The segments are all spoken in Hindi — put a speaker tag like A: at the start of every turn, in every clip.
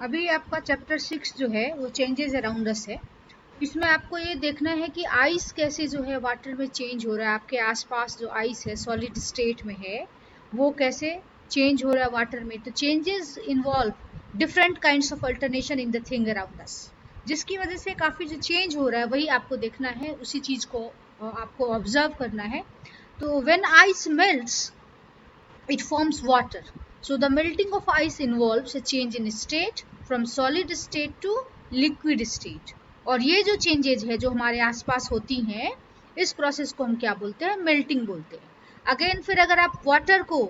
A: अभी आपका चैप्टर 6 जो है वो चेंजेस अराउंड अस है। इसमें आपको ये देखना है कि आइस कैसे जो है वाटर में चेंज हो रहा है। आपके आसपास जो आइस है सॉलिड स्टेट में है वो कैसे चेंज हो रहा है वाटर में। तो changes involve different kinds of alternation in the thing around us, जिसकी वजह से काफ़ी जो चेंज हो रहा है वही आपको देखना है, उसी चीज़ को आपको ऑब्जर्व करना है। तो when ice melts it forms water. So the melting of ice involves a change in state from solid state to liquid state. और ये जो चेंजेज है जो हमारे आसपास होती हैं इस प्रोसेस को हम क्या बोलते हैं, मेल्टिंग बोलते हैं। अगेन फिर अगर आप वाटर को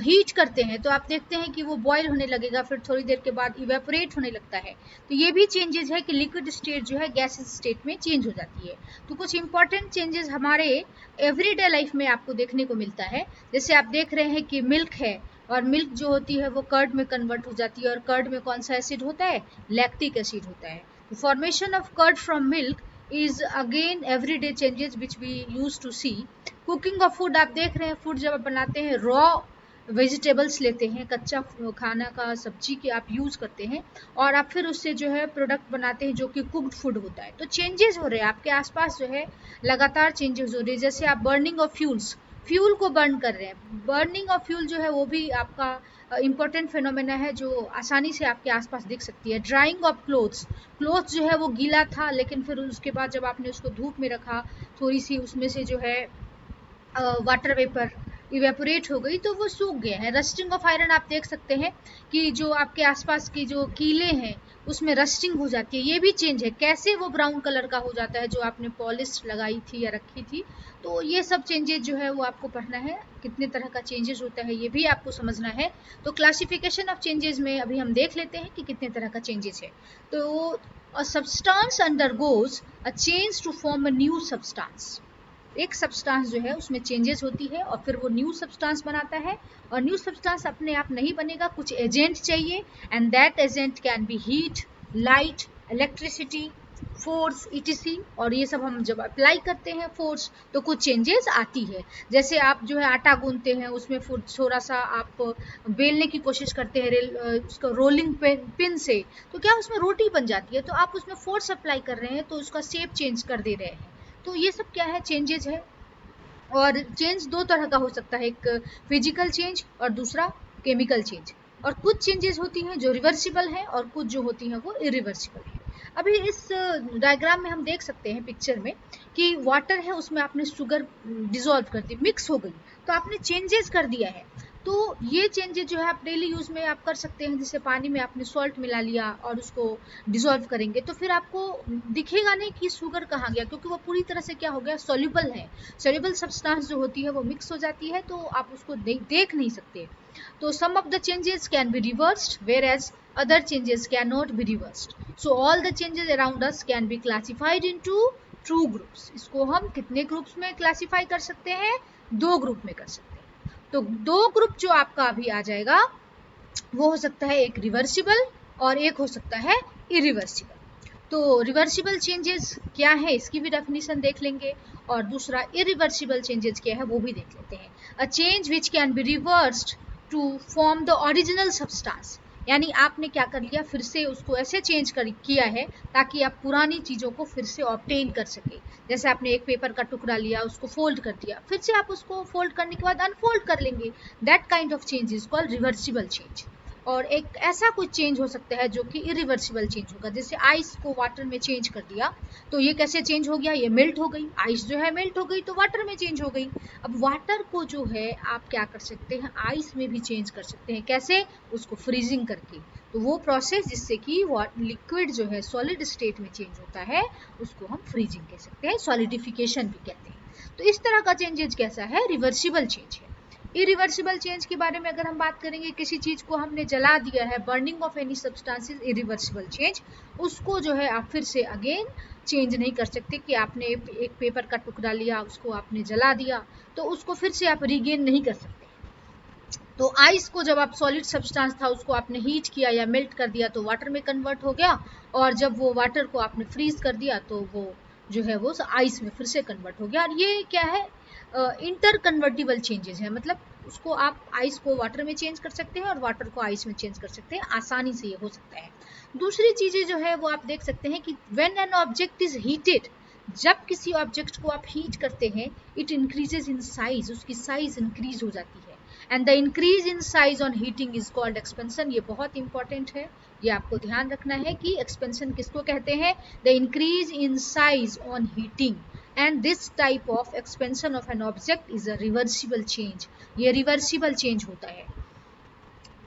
A: हीट करते हैं तो आप देखते हैं कि वो बॉयल होने लगेगा, फिर थोड़ी देर के बाद इवेपोरेट होने लगता है। तो ये भी चेंजेस है कि लिक्विड स्टेट जो है गैस स्टेट में चेंज हो जाती है। तो कुछ इंपॉर्टेंट चेंजेस हमारे एवरीडे लाइफ में आपको देखने को मिलता है। जैसे आप देख रहे हैं कि मिल्क है और मिल्क जो होती है वो कर्ड में कन्वर्ट हो जाती है, और कर्ड में कौन सा एसिड होता है, लैक्टिक एसिड होता है। Formation of curd from milk is again everyday changes which we use to see. Cooking of food, आप देख रहे हैं फूड जब आप बनाते हैं रॉ वेजिटेबल्स लेते हैं, कच्चा खाना का सब्जी के आप यूज़ करते हैं और आप फिर उससे जो है प्रोडक्ट बनाते हैं जो कि कुक्ड फूड होता है। तो चेंजेस हो रहे हैं आपके आसपास जो है, लगातार चेंजेस हो रहे हैं। जैसे आप बर्निंग ऑफ फ्यूल्स, फ्यूल को बर्न कर रहे हैं, बर्निंग ऑफ फ्यूल जो है वो भी आपका इंपॉर्टेंट फिनोमेना है जो आसानी से आपके आसपास दिख सकती है। ड्राइंग ऑफ क्लोथ्स, क्लोथ जो है वो गीला था लेकिन फिर उसके बाद जब आपने उसको धूप में रखा थोड़ी सी उसमें से जो है वाटर वेपर इवेपोरेट हो गई तो वो सूख गया है। रस्टिंग ऑफ आयरन, आप देख सकते हैं कि जो आपके आसपास की जो कीले हैं उसमें रस्टिंग हो जाती है, ये भी चेंज है। कैसे वो ब्राउन कलर का हो जाता है जो आपने पॉलिश लगाई थी या रखी थी। तो ये सब चेंजेस जो है वो आपको पढ़ना है, कितने तरह का चेंजेस होता है ये भी आपको समझना है। तो क्लासिफिकेशन ऑफ चेंजेस में अभी हम देख लेते हैं कि कितने तरह का चेंजेस है। तो a substance undergoes a change to form a new substance. एक सब्सटेंस जो है उसमें चेंजेस होती है और फिर वो न्यू सब्सटेंस बनाता है। और न्यू सब्सटेंस अपने आप नहीं बनेगा, कुछ एजेंट चाहिए, and that agent can be heat, light, electricity, force, etc. और ये सब हम जब अप्लाई करते हैं फोर्स तो कुछ चेंजेस आती है। जैसे आप जो है आटा गूंथते हैं उसमें थोड़ा सा आप बेलने की कोशिश करते हैं उसका रोलिंग पिन से, तो क्या उसमें रोटी बन जाती है, तो आप उसमें फोर्स अप्लाई कर रहे हैं तो उसका शेप चेंज कर दे रहे हैं। तो ये सब क्या है, चेंजेस है। और चेंज दो तरह का हो सकता है, एक फिजिकल चेंज और दूसरा केमिकल चेंज। और कुछ चेंजेस होती हैं जो रिवर्सिबल है और कुछ जो होती हैं वो इरिवर्सिबल है। अभी इस डायग्राम में हम देख सकते हैं पिक्चर में कि वाटर है उसमें आपने शुगर डिजोल्व कर दी, मिक्स हो गई, तो आपने चेंजेस कर दिया है। तो ये चेंजेस जो है आप डेली यूज में आप कर सकते हैं। जैसे पानी में आपने सॉल्ट मिला लिया और उसको डिजोल्व करेंगे तो फिर आपको दिखेगा नहीं कि शुगर कहाँ गया, क्योंकि वो पूरी तरह से क्या हो गया, सोल्यूबल है। सोल्यूबल सब्सटेंस जो होती है वो मिक्स हो जाती है तो आप उसको देख नहीं सकते। तो some of the changes can be reversed whereas other changes cannot be reversed. So all the changes around us can be classified into two groups. इसको हम कितने ग्रुप्स में क्लासीफाई कर सकते हैं, दो ग्रुप में कर सकते हैं। तो दो ग्रुप जो आपका अभी आ जाएगा वो हो सकता है एक रिवर्सिबल और एक हो सकता है इरिवर्सिबल। तो रिवर्सिबल चेंजेस क्या है इसकी भी डेफिनेशन देख लेंगे और दूसरा इरिवर्सिबल चेंजेस क्या है वो भी देख लेते हैं। A change which can be reversed to form the original substance, यानी आपने क्या कर लिया, फिर से उसको ऐसे चेंज किया है ताकि आप पुरानी चीज़ों को फिर से ऑब्टेन कर सके। जैसे आपने एक पेपर का टुकड़ा लिया, उसको फोल्ड कर दिया, फिर से आप उसको फोल्ड करने के बाद अनफोल्ड कर लेंगे। That kind of change is called reversible change. और एक ऐसा कुछ चेंज हो सकता है जो कि इरिवर्सिबल चेंज होगा। जैसे आइस को वाटर में चेंज कर दिया तो ये कैसे चेंज हो गया, ये मेल्ट हो गई, आइस जो है मेल्ट हो गई तो वाटर में चेंज हो गई। अब वाटर को जो है आप क्या कर सकते हैं, आइस में भी चेंज कर सकते हैं। कैसे, उसको फ्रीजिंग करके। तो वो प्रोसेस जिससे कि लिक्विड जो है सॉलिड स्टेट में चेंज होता है उसको हम फ्रीजिंग कह सकते हैं, सॉलिडिफिकेशन भी कहते हैं। तो इस तरह का चेंजेज कैसा है, रिवर्सिबल चेंज है। इरिवर्सिबल चेंज के बारे में अगर हम बात करेंगे, किसी चीज को हमने जला दिया है, burning of any substances irreversible change, उसको जो है आप फिर से अगेन चेंज नहीं कर सकते कि आपने एक पेपर का टुकड़ा लिया उसको आपने जला दिया तो उसको फिर से आप रीगेन नहीं कर सकते। तो आइस को जब आप सॉलिड सब्सटेंस था उसको आपने हीट किया या मेल्ट कर दिया तो वाटर में कन्वर्ट हो गया, और जब वो वाटर को आपने फ्रीज कर दिया तो वो जो है वो आइस में फिर से कन्वर्ट हो गया। और ये क्या है, इंटर कन्वर्टिबल चेंजेस है, मतलब उसको आप आइस को वाटर में चेंज कर सकते हैं और वाटर को आइस में चेंज कर सकते हैं, आसानी से ये हो सकता है। दूसरी चीजें जो है वो आप देख सकते हैं कि when an object is heated, जब किसी ऑब्जेक्ट को आप हीट करते हैं, इट इंक्रीजेज इन साइज, उसकी साइज इंक्रीज हो जाती है। And the increase in size on heating is called expansion. ये बहुत इंपॉर्टेंट है, ये आपको ध्यान रखना है कि एक्सपेंशन किसको कहते हैं, the increase in size on heating. And this type of expansion of an object is a reversible change, ये रिवर्सिबल चेंज होता है।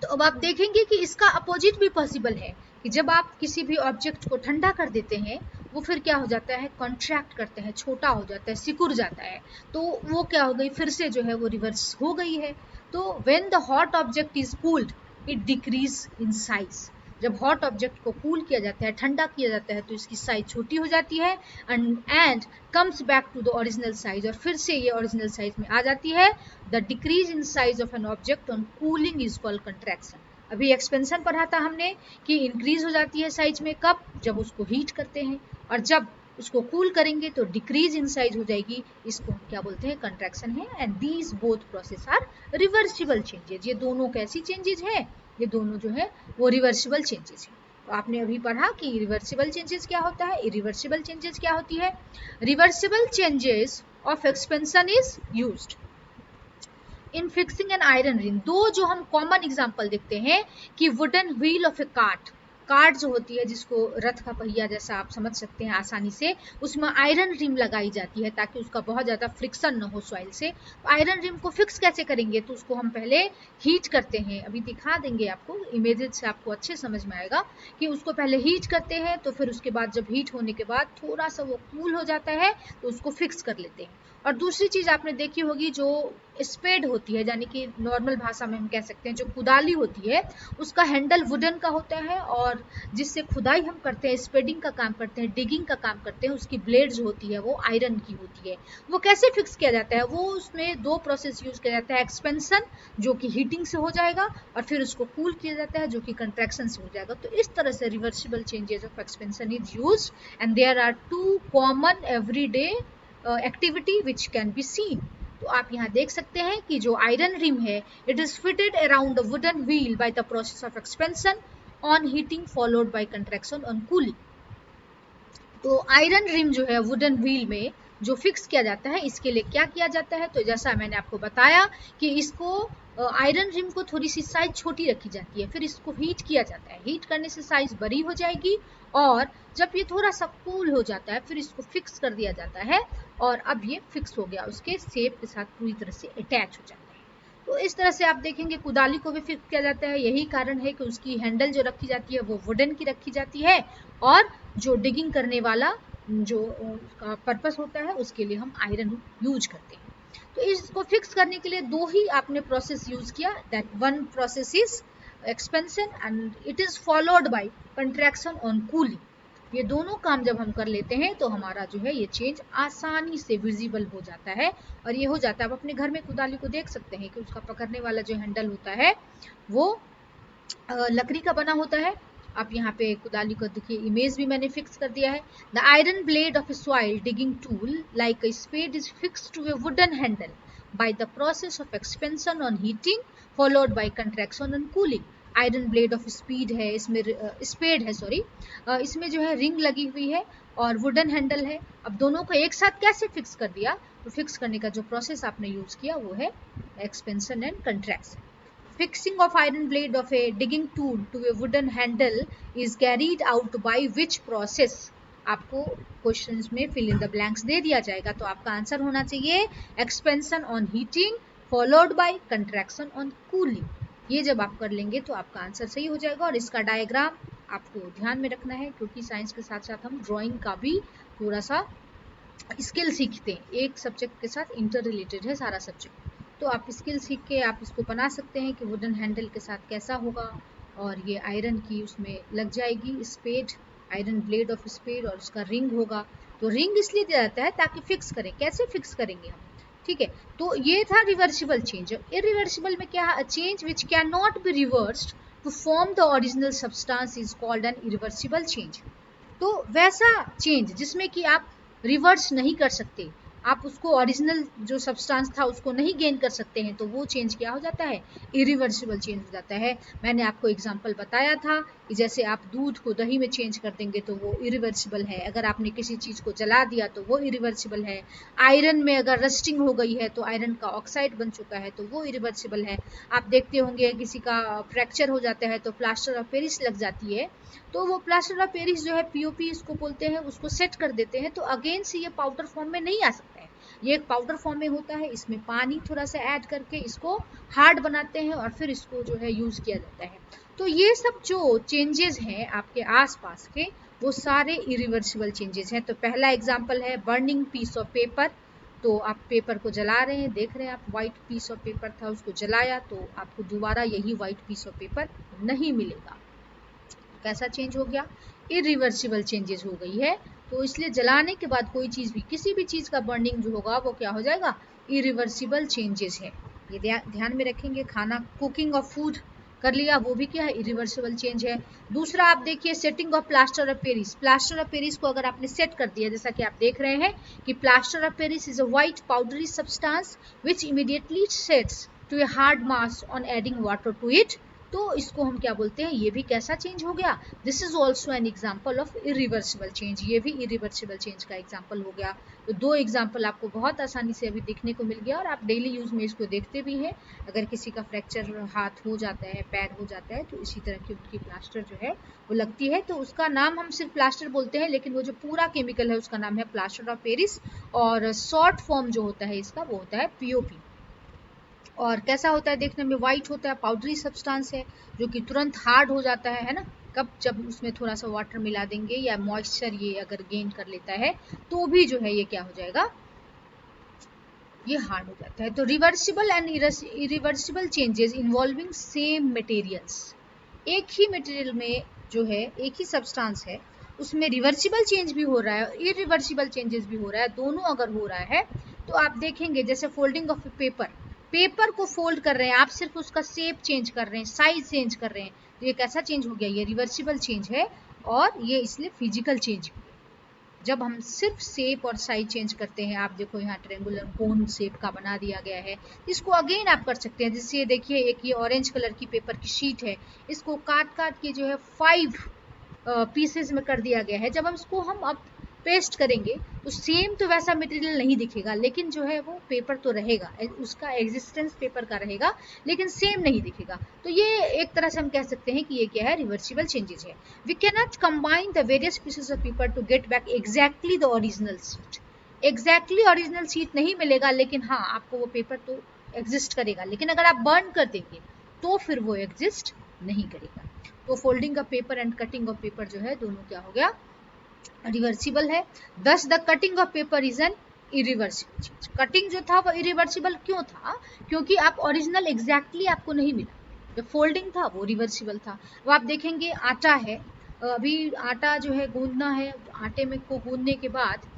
A: तो अब आप देखेंगे कि इसका अपोजिट भी पॉसिबल है कि जब आप किसी भी ऑब्जेक्ट को ठंडा कर देते हैं, वो फिर क्या हो जाता है, कॉन्ट्रैक्ट करता है, छोटा हो जाता है, सिकुड़ जाता है, तो वो क्या हो गई, फिर से जो है वो रिवर्स हो गई है। तो when the hot object is cooled it decrease in size. जब हॉट ऑब्जेक्ट को कूल किया जाता है, ठंडा किया जाता है, तो इसकी साइज छोटी हो जाती है and comes back to the original size, और फिर से ये ओरिजिनल साइज में आ जाती है। The decrease in size of an object on cooling is called contraction. अभी एक्सपेंशन पढ़ा था हमने कि इंक्रीज हो जाती है साइज में, कब, जब उसको हीट करते हैं, और जब उसको कूल करेंगे तो डिक्रीज इन साइज हो जाएगी, इसको हम क्या बोलते हैं, कंट्रैक्शन है। And these both process are reversible changes. ये दोनों कैसी चेंजेज है, ये दोनों जो है वो रिवर्सिबल चेंजेस है। तो आपने अभी पढ़ा कि रिवर्सिबल चेंजेस क्या होता है, इरिवर्सिबल चेंजेस क्या होती है। Reversible changes of expansion is used in fixing an iron ring. दो जो हम कॉमन एग्जांपल देखते हैं कि wooden wheel of A cart, cart जो होती है जिसको रथ का पहिया जैसा आप समझ सकते हैं आसानी से, उसमें आयरन रिम लगाई जाती है ताकि उसका बहुत ज़्यादा फ्रिक्शन न हो सॉइल से। तो आयरन रिम को फिक्स कैसे करेंगे, तो उसको हम पहले हीट करते हैं, अभी दिखा देंगे आपको इमेजेस से, आपको अच्छे समझ में आएगा कि उसको पहले हीट करते हैं, तो फिर उसके बाद जब हीट होने के बाद थोड़ा सा वो कूल हो जाता है तो उसको फिक्स कर लेते हैं। और दूसरी चीज़ आपने देखी होगी, जो स्पेड होती है, यानी कि नॉर्मल भाषा में हम कह सकते हैं जो कुदाली होती है, उसका हैंडल वुडन का होता है, और जिससे खुदाई हम करते हैं, स्पेडिंग का काम करते हैं, डिगिंग का काम करते हैं, उसकी ब्लेड जो होती है वो आयरन की होती है। वो कैसे फिक्स किया जाता है, वो उसमें दो प्रोसेस यूज किया जाता है, एक्सपेंशन जो कि हीटिंग से हो जाएगा, और फिर उसको कूल किया जाता है जो कि कंट्रैक्शन से हो जाएगा। तो इस तरह से reversible changes of expansion is used, and there are two common everyday activity which can be seen. तो आप यहाँ देख सकते हैं कि जो आयरन रिम है, it is fitted around the wooden wheel by the process of expansion on heating followed by contraction on cooling. तो आयरन रिम जो है वुडन व्हील में जो फिक्स किया जाता है, इसके लिए क्या किया जाता है, तो जैसा मैंने आपको बताया कि इसको आयरन रिम को थोड़ी सी साइज छोटी रखी जाती है, फिर इसको हीट किया जाता है, हीट करने से साइज बड़ी हो जाएगी, और जब ये थोड़ा सा कूल हो जाता है फिर इसको फिक्स कर दिया जाता है, और अब ये फिक्स हो गया, उसके शेप के साथ पूरी तरह से अटैच हो जाता है। तो इस तरह से आप देखेंगे कुदाली को भी फिक्स किया जाता है, यही कारण है कि उसकी हैंडल जो रखी जाती है वो वुडन की रखी जाती है, और जो डिगिंग करने वाला जो उसका पर्पस होता है उसके लिए हम आयरन यूज करते हैं। तो इसको फिक्स करने के लिए दो ही आपने प्रोसेस यूज किया, that one process is expansion and it is followed by contraction on cooling. ये दोनों काम जब हम कर लेते हैं तो हमारा जो है ये चेंज आसानी से विजिबल हो जाता है, और ये हो जाता है। आप अपने घर में कुदाली को देख सकते हैं कि उसका पकड़ने वाला जो हैंडल होता है वो लकड़ी का बना होता है। आप यहाँ पे कुदाली को देखिए, इमेज भी मैंने फिक्स कर दिया है। The iron blade of a soil digging tool like a spade is fixed to a wooden handle by the process of expansion on heating followed by contraction on cooling. Iron blade of speed है, इसमें स्पेड है सॉरी, इसमें जो है रिंग लगी हुई है और वुडन हैंडल है। अब दोनों को एक साथ कैसे फिक्स कर दिया, तो फिक्स करने का जो प्रोसेस आपने यूज किया वो है expansion and contraction. Fixing of iron blade of a digging tool to a wooden handle is carried out by which process? आपको क्वेश्चंस में फिल इन द ब्लैंक्स दे दिया जाएगा, तो आपका आंसर होना चाहिए expansion on heating followed by contraction on cooling. ये जब आप कर लेंगे तो आपका आंसर सही हो जाएगा। और इसका डायग्राम आपको ध्यान में रखना है, क्योंकि साइंस के साथ साथ हम ड्राइंग का भी थोड़ा सा स्किल सीखते हैं, एक सब्जेक्ट के साथ इंटर रिलेटेड है सारा सब्जेक्ट। तो आप स्किल सीख के आप इसको बना सकते हैं कि वुडन हैंडल के साथ कैसा होगा, और ये आयरन की उसमें लग जाएगी spade, iron blade of spade, और उसका रिंग होगा। तो रिंग इसलिए दिया जाता है ताकि फिक्स करें, कैसे फिक्स करेंगे हम, ठीक है। तो ये था रिवर्सिबल चेंज। इरिवर्सिबल में क्या, a change which can not be reversed to form the original substance is called an irreversible change. तो वैसा चेंज जिसमें कि आप रिवर्स नहीं कर सकते, आप उसको ओरिजिनल जो सब्सटेंस था उसको नहीं गेन कर सकते हैं, तो वो चेंज क्या हो जाता है, इरिवर्सिबल चेंज हो जाता है। मैंने आपको एग्जांपल बताया था कि जैसे आप दूध को दही में चेंज कर देंगे तो वो इरिवर्सिबल है, अगर आपने किसी चीज़ को जला दिया तो वो इरिवर्सिबल है। आयरन में अगर रस्टिंग हो गई है तो आयरन का ऑक्साइड बन चुका है तो वो इरिवर्सिबल है। आप देखते होंगे किसी का फ्रैक्चर हो जाता है तो प्लास्टर ऑफ पेरिस लग जाती है, तो वो प्लास्टर ऑफ पेरिस जो है पीओपी इसको बोलते हैं, उसको सेट कर देते हैं, तो अगेन से ये पाउडर फॉर्म में नहीं आ सकता है। ये एक पाउडर फॉर्म में होता है, इसमें पानी थोड़ा सा ऐड करके इसको हार्ड बनाते हैं और फिर इसको जो है यूज किया जाता है। तो ये सब जो चेंजेस हैं आपके आसपास के, वो सारे इरिवर्सिबल चेंजेस हैं। तो पहला एग्जांपल है बर्निंग पीस ऑफ पेपर। तो आप पेपर को जला रहे हैं, देख रहे हैं आप व्हाइट पीस ऑफ पेपर था, उसको जलाया तो आपको दोबारा यही व्हाइट पीस ऑफ पेपर नहीं मिलेगा। कैसा चेंज हो गया, इरिवर्सिबल चेंजेस हो गई है। तो इसलिए जलाने के बाद कोई चीज़ भी, किसी भी चीज़ का बर्निंग जो होगा वो क्या हो जाएगा, इरिवर्सिबल चेंजेस है। ये ध्यान में रखेंगे। खाना कुकिंग ऑफ फूड कर लिया, वो भी क्या है, इरिवर्सिबल चेंज है। दूसरा आप देखिए setting of plaster of Paris. Plaster of Paris को अगर आपने सेट कर दिया, जैसा कि आप देख रहे हैं कि plaster of Paris is a white powdery substance which immediately sets to a hard mass on adding water to it. तो इसको हम क्या बोलते हैं, ये भी कैसा चेंज हो गया, this is also an example of irreversible change. ये भी इरिवर्सिबल चेंज का एग्जाम्पल हो गया। तो दो एग्जाम्पल आपको बहुत आसानी से अभी देखने को मिल गया और आप डेली यूज में इसको देखते भी हैं। अगर किसी का फ्रैक्चर हाथ हो जाता है, पैर हो जाता है, तो इसी तरह की उनकी प्लास्टर जो है वो लगती है। तो उसका नाम हम सिर्फ प्लास्टर बोलते हैं, लेकिन वो जो पूरा केमिकल है उसका नाम है प्लास्टर ऑफ पेरिस, और शॉर्ट फॉर्म जो होता है इसका वो होता है पीओपी। और कैसा होता है, देखने में वाइट होता है, पाउडरी सब्सटेंस है जो कि तुरंत हार्ड हो जाता है ना। कब, जब उसमें थोड़ा सा वाटर मिला देंगे या मॉइस्चर ये अगर गेन कर लेता है तो भी जो है ये क्या हो जाएगा, ये हार्ड हो जाता है। तो reversible and irreversible changes involving same materials. एक ही मटेरियल में जो है, एक ही सब्सटेंस है, उसमें रिवर्सिबल चेंज भी हो रहा है और इरिवर्सिबल चेंजेस भी हो रहा है। दोनों अगर हो रहा है तो आप देखेंगे जैसे फोल्डिंग ऑफ पेपर, पेपर को फोल्ड कर रहे हैं आप, सिर्फ उसका शेप चेंज कर रहे हैं, साइज चेंज कर रहे हैं, तो ये कैसा चेंज हो गया, ये रिवर्सिबल चेंज है और ये इसलिए फिजिकल चेंज भी है। जब हम सिर्फ शेप और साइज चेंज करते हैं, आप देखो यहाँ ट्रेंगुलर कोन शेप का बना दिया गया है, इसको अगेन आप कर सकते हैं। जैसे देखिए एक ये ऑरेंज कलर की पेपर की शीट है, इसको काट काट के जो है 5 पीसेस में कर दिया गया है। जब हम इसको अब पेस्ट करेंगे तो सेम तो वैसा मटेरियल नहीं दिखेगा, लेकिन जो है वो पेपर तो रहेगा, उसका एग्जिस्टेंस पेपर का रहेगा, लेकिन सेम नहीं दिखेगा। तो ये एक तरह से हम कह सकते हैं कि ये क्या है, रिवर्सिबल चेंजेस है। We can not combine the various pieces of paper to get back exactly the original sheet. Exactly original sheet नहीं मिलेगा, लेकिन हाँ आपको वो पेपर तो एग्जिस्ट करेगा, लेकिन अगर आप बर्न कर देंगे तो फिर वो एग्जिस्ट नहीं करेगा। तो folding of paper and cutting of paper जो है दोनों क्या हो गया, रिवर्सिबल है। दस the cutting of paper is an irreversible change. Cutting जो था वो इरिवर्सिबल क्यों था, क्योंकि आप ओरिजिनल एग्जैक्टली आपको नहीं मिला। जो फोल्डिंग था वो रिवर्सिबल था। अब आप देखेंगे आटा है, अभी आटा जो है गूंदना है, आटे में को गूंदने के बाद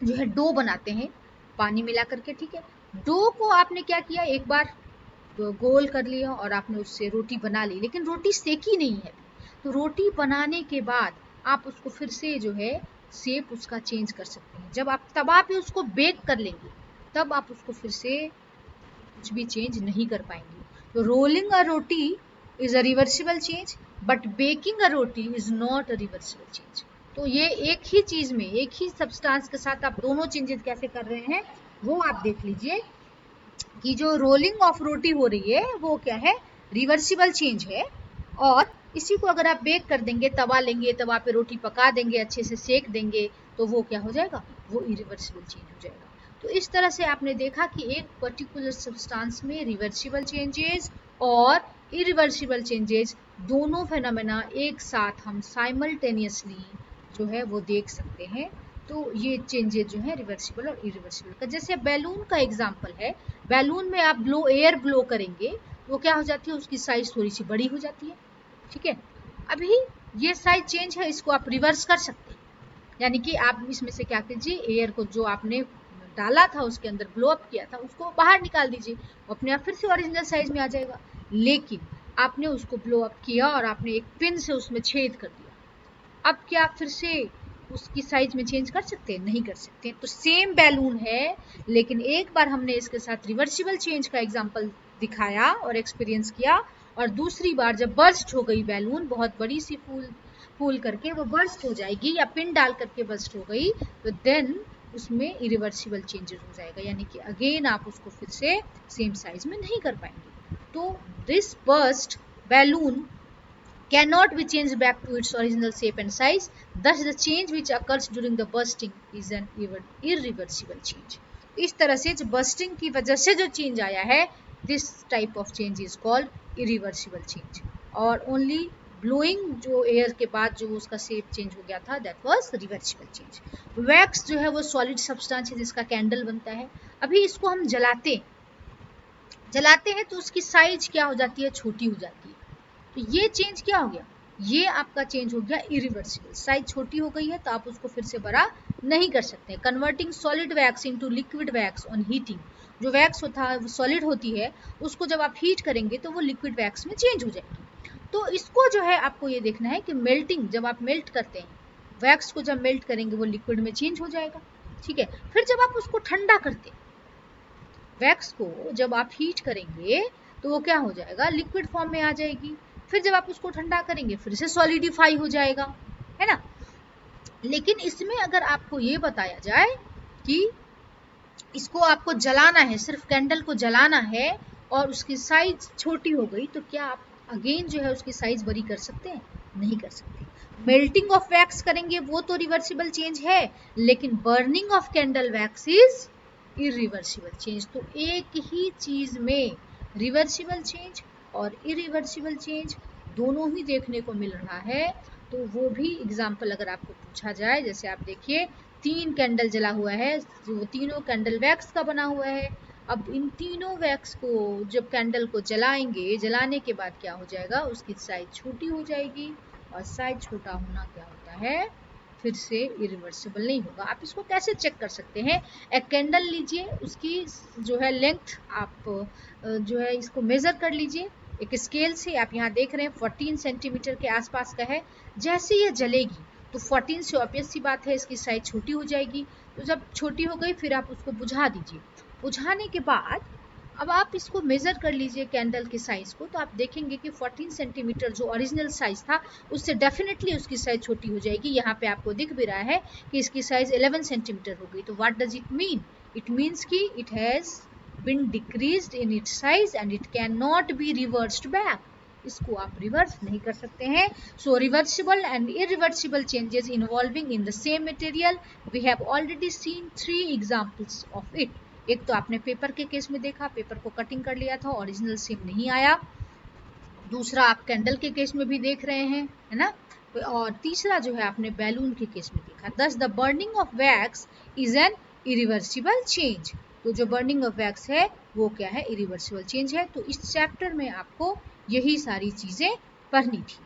A: जो है डो बनाते हैं पानी मिला करके, ठीक है। डो को आपने क्या किया, एक बार गोल कर लिया और आपने उससे रोटी बना ली, लेकिन रोटी सेकी नहीं है। तो रोटी बनाने के बाद आप उसको फिर से जो है शेप उसका चेंज कर सकते हैं। जब आप तवा पे उसको बेक कर लेंगे तब आप उसको फिर से कुछ भी चेंज नहीं कर पाएंगे। तो rolling a roti is a reversible change, but baking a roti is not a reversible change. तो ये एक ही चीज में, एक ही सब्सटेंस के साथ आप दोनों चेंजेस कैसे कर रहे हैं वो आप देख लीजिए कि जो रोलिंग ऑफ रोटी हो रही है वो क्या है, रिवर्सिबल चेंज है। और इसी को अगर आप बेक कर देंगे, तवा लेंगे, तवा पे रोटी पका देंगे, अच्छे से सेक देंगे, तो वो क्या हो जाएगा, वो इरिवर्सिबल चेंज हो जाएगा। तो इस तरह से आपने देखा कि एक पर्टिकुलर सब्सटेंस में रिवर्सिबल चेंजेस और इरिवर्सिबल चेंजेस दोनों फेनोमेना एक साथ हम साइमल्टेनियसली जो है वो देख सकते हैं। तो ये चेंजेस जो है रिवर्सिबल और इरिवर्सिबल का, जैसे बैलून का एग्जांपल है, बैलून में आप एयर ब्लो करेंगे वो क्या हो जाती है, उसकी साइज थोड़ी सी बड़ी हो जाती है, ठीक है। अभी ये साइज चेंज है, इसको आप रिवर्स कर सकते हैं, यानी कि आप इसमें से क्या कीजिए, एयर को जो आपने डाला था उसके अंदर ब्लो अप किया था उसको बाहर निकाल दीजिए, अपने आप फिर से ओरिजिनल साइज में आ जाएगा। लेकिन आपने उसको ब्लो अप किया और आपने एक पिन से उसमें छेद कर दिया, अब क्या फिर से उसकी साइज में चेंज कर सकते हैं? नहीं कर सकते। तो सेम बैलून है, लेकिन एक बार हमने इसके साथ रिवर्सिबल चेंज का एग्जांपल दिखाया और एक्सपीरियंस किया, और दूसरी बार जब बर्स्ट हो गई बैलून, बहुत बड़ी सी फूल करके वो बर्स्ट हो जाएगी या पिन डाल करके बर्स्ट हो गई, तो देन उसमें इरिवर्सिबल चेंजेस हो जाएगा, यानी कि अगेन आप उसको फिर से सेम साइज में नहीं कर पाएंगे। तो this burst balloon cannot be changed back to its original shape and size. Thus, the change which occurs during the bursting is an irreversible change. इस तरह से जो bursting की वजह से जो change आया है, this type of change is called irreversible change. और only blowing जो air के बाद जो उसका shape change हो गया था, that was reversible change. Wax जो है वो solid substance है जिसका candle बनता है। अभी इसको हम जलाते हैं तो उसकी साइज क्या हो जाती है? छोटी हो जाती है। तो ये चेंज क्या हो गया? ये आपका चेंज हो गया इरिवर्सिबल। साइज छोटी हो गई है तो आप उसको फिर से बड़ा नहीं कर सकते। Converting solid wax into liquid wax on heating, जो वैक्स होता है वो सॉलिड होती है, उसको जब आप हीट करेंगे तो वो लिक्विड वैक्स में चेंज हो जाएगी। तो इसको जो है आपको ये देखना है कि मेल्टिंग, जब आप मेल्ट करते हैं वैक्स को, जब मेल्ट करेंगे वो लिक्विड में चेंज हो जाएगा, ठीक है। फिर जब आप उसको ठंडा करते हैं, वैक्स को जब आप हीट करेंगे तो वो क्या हो जाएगा? लिक्विड फॉर्म में आ जाएगी। फिर जब आप उसको ठंडा करेंगे फिर से सॉलिडिफाई हो जाएगा, है ना। लेकिन इसमें अगर आपको ये बताया जाए कि इसको आपको जलाना है, सिर्फ कैंडल को जलाना है और उसकी साइज छोटी हो गई, तो क्या आप अगेन जो है उसकी साइज बड़ी कर सकते हैं? नहीं कर सकते। मेल्टिंग ऑफ वैक्स करेंगे वो तो रिवर्सिबल चेंज है, लेकिन burning of candle wax is irreversible change. तो एक ही चीज में रिवर्सिबल चेंज और इरिवर्सिबल चेंज दोनों ही देखने को मिल रहा है। तो वो भी एग्जाम्पल अगर आपको पूछा जाए, जैसे आप देखिए 3 कैंडल जला हुआ है, जो तीनों कैंडल वैक्स का बना हुआ है। अब इन तीनों वैक्स को जब कैंडल को जलाएंगे, जलाने के बाद क्या हो जाएगा? उसकी साइज छोटी हो जाएगी, और साइज छोटा होना क्या होता है? फिर से इरिवर्सिबल नहीं होगा। आप इसको कैसे चेक कर सकते हैं? एक कैंडल लीजिए, उसकी जो है लेंथ आप जो है इसको मेजर कर लीजिए एक स्केल से। आप यहाँ देख रहे हैं 14 सेंटीमीटर के आसपास का है। जैसे ये जलेगी तो 14 से ऑब्वियस सी बात है इसकी साइज छोटी हो जाएगी। तो जब छोटी हो गई फिर आप उसको बुझा दीजिए। बुझाने के बाद अब आप इसको मेजर कर लीजिए कैंडल की साइज को, तो आप देखेंगे कि 14 सेंटीमीटर जो ओरिजिनल साइज था उससे डेफिनेटली उसकी साइज छोटी हो जाएगी। यहाँ पे आपको दिख भी रहा है कि इसकी साइज 11 सेंटीमीटर हो गई। तो what does it mean? It means कि it has been decreased in its size and it can not be reversed back. इसको आप रिवर्स नहीं कर सकते हैं। So reversible and irreversible changes involving in the same material, we have already seen 3 examples of it. एक तो आपने पेपर के केस में देखा, पेपर को कटिंग कर लिया था, ओरिजिनल सेम नहीं आया। दूसरा आप कैंडल के केस में भी देख रहे हैं, है ना। और तीसरा जो है आपने बैलून के केस में देखा। दस the burning of wax is an irreversible change. तो जो बर्निंग ऑफ वैक्स है वो क्या है? इरिवर्सिबल चेंज है। तो इस चैप्टर में आपको यही सारी चीजें पढ़नी थी।